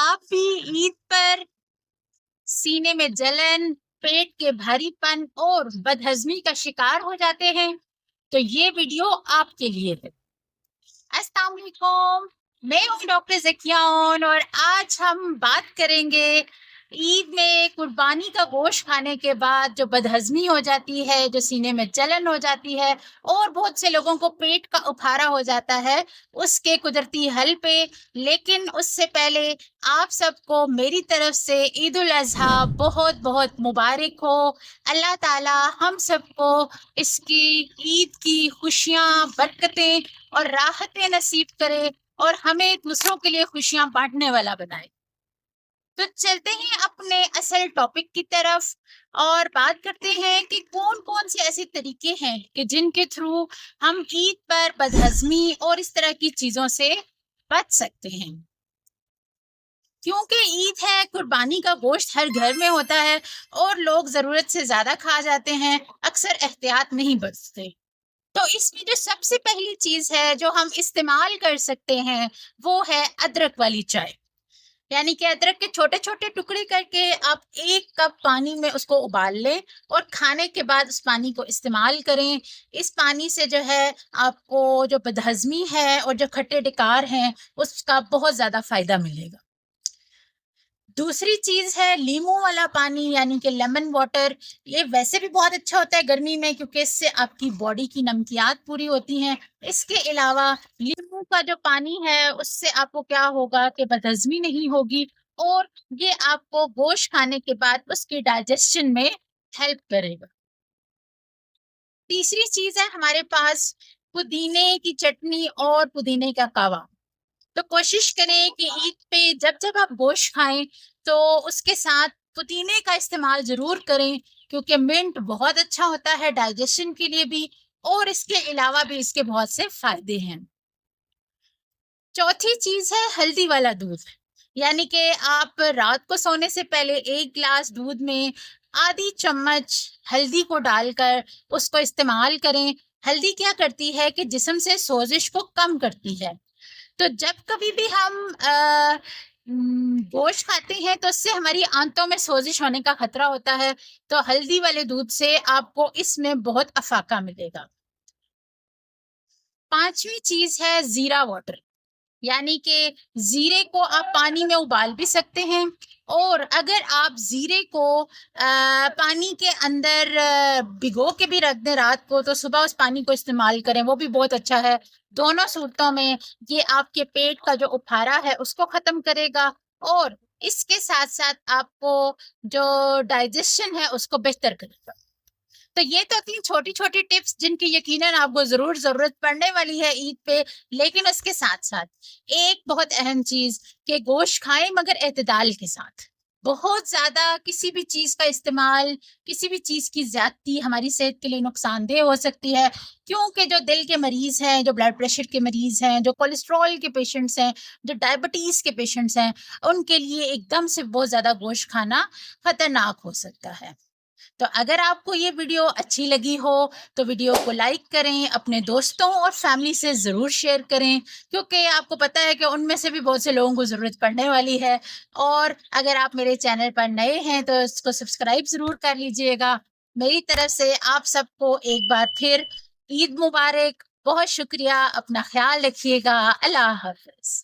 آپ بھی عید پر سینے میں جلن، پیٹ کے بھاریپن اور بدہضمی کا شکار ہو جاتے ہیں تو یہ ویڈیو آپ کے لیے ہے۔ السلام علیکم، میں ہوں ڈاکٹر ذکیہ اور آج ہم بات کریں گے عید میں قربانی کا گوشت کھانے کے بعد جو بدہضمی ہو جاتی ہے، جو سینے میں جلن ہو جاتی ہے اور بہت سے لوگوں کو پیٹ کا افارا ہو جاتا ہے، اس کے قدرتی حل پہ۔ لیکن اس سے پہلے آپ سب کو میری طرف سے عید الاضحیٰ بہت بہت مبارک ہو۔ اللہ تعالی ہم سب کو اس کی عید کی خوشیاں، برکتیں اور راحتیں نصیب کرے اور ہمیں دوسروں کے لیے خوشیاں بانٹنے والا بنائے۔ تو چلتے ہیں اپنے اصل ٹاپک کی طرف اور بات کرتے ہیں کہ کون کون سے ایسے طریقے ہیں کہ جن کے تھرو ہم عید پر بدہضمی اور اس طرح کی چیزوں سے بچ سکتے ہیں۔ کیونکہ عید ہے، قربانی کا گوشت ہر گھر میں ہوتا ہے اور لوگ ضرورت سے زیادہ کھا جاتے ہیں، اکثر احتیاط نہیں برتتے۔ تو اس میں جو سب سے پہلی چیز ہے جو ہم استعمال کر سکتے ہیں وہ ہے ادرک والی چائے۔ یعنی کہ ادرک کے چھوٹے چھوٹے ٹکڑے کر کے آپ 1 کپ پانی میں اس کو ابال لیں اور کھانے کے بعد اس پانی کو استعمال کریں۔ اس پانی سے جو ہے آپ کو جو بدہضمی ہے اور جو کھٹے ڈکار ہیں اس کا بہت زیادہ فائدہ ملے گا۔ دوسری چیز ہے لیمو والا پانی، یعنی کہ لیمن واٹر۔ یہ ویسے بھی بہت اچھا ہوتا ہے گرمی میں کیونکہ اس سے آپ کی باڈی کی نمکیات پوری ہوتی ہیں۔ اس کے علاوہ لیمو کا جو پانی ہے اس سے آپ کو کیا ہوگا کہ بدہضمی نہیں ہوگی اور یہ آپ کو گوشت کھانے کے بعد اس کی ڈائجیشن میں ہیلپ کرے گا۔ تیسری چیز ہے ہمارے پاس پودینے کی چٹنی اور پودینے کا کہوہ۔ تو کوشش کریں کہ عید پہ جب آپ گوشت کھائیں تو اس کے ساتھ پودینے کا استعمال ضرور کریں کیونکہ منٹ بہت اچھا ہوتا ہے ڈائجیشن کے لیے بھی اور اس کے علاوہ بھی اس کے بہت سے فائدے ہیں۔ چوتھی چیز ہے ہلدی والا دودھ، یعنی کہ آپ رات کو سونے سے پہلے 1 گلاس دودھ میں آدھی چمچ ہلدی کو ڈال کر اس کو استعمال کریں۔ ہلدی کیا کرتی ہے کہ جسم سے سوزش کو کم کرتی ہے۔ تو جب کبھی بھی ہم گوشت کھاتے ہیں تو اس سے ہماری آنتوں میں سوزش ہونے کا خطرہ ہوتا ہے، تو ہلدی والے دودھ سے آپ کو اس میں بہت افاقہ ملے گا۔ پانچویں چیز ہے زیرہ واٹر، یعنی کہ زیرے کو آپ پانی میں ابال بھی سکتے ہیں اور اگر آپ زیرے کو پانی کے اندر بھگو کے بھی رکھ دیں رات کو تو صبح اس پانی کو استعمال کریں، وہ بھی بہت اچھا ہے۔ دونوں صورتوں میں یہ آپ کے پیٹ کا جو افارا ہے اس کو ختم کرے گا اور اس کے ساتھ ساتھ آپ کو جو ڈائجیشن ہے اس کو بہتر کرے گا۔ تو یہ تو تین چھوٹی چھوٹی ٹپس جن کی یقیناً آپ کو ضرور ضرورت پڑنے والی ہے عید پہ، لیکن اس کے ساتھ ساتھ ایک بہت اہم چیز کہ گوشت کھائیں مگر اعتدال کے ساتھ۔ بہت زیادہ کسی بھی چیز کا استعمال، کسی بھی چیز کی زیادتی ہماری صحت کے لیے نقصان دہ ہو سکتی ہے، کیونکہ جو دل کے مریض ہیں، جو بلڈ پریشر کے مریض ہیں، جو کولیسٹرول کے پیشنٹس ہیں، جو ڈائبٹیز کے پیشنٹس ہیں، ان کے لیے ایک دم سے بہت زیادہ گوشت کھانا خطرناک ہو سکتا ہے۔ تو اگر آپ کو یہ ویڈیو اچھی لگی ہو تو ویڈیو کو لائک کریں، اپنے دوستوں اور فیملی سے ضرور شیئر کریں کیونکہ آپ کو پتہ ہے کہ ان میں سے بھی بہت سے لوگوں کو ضرورت پڑنے والی ہے۔ اور اگر آپ میرے چینل پر نئے ہیں تو اس کو سبسکرائب ضرور کر لیجئے گا۔ میری طرف سے آپ سب کو ایک بار پھر عید مبارک، بہت شکریہ، اپنا خیال رکھیے گا، اللہ حافظ۔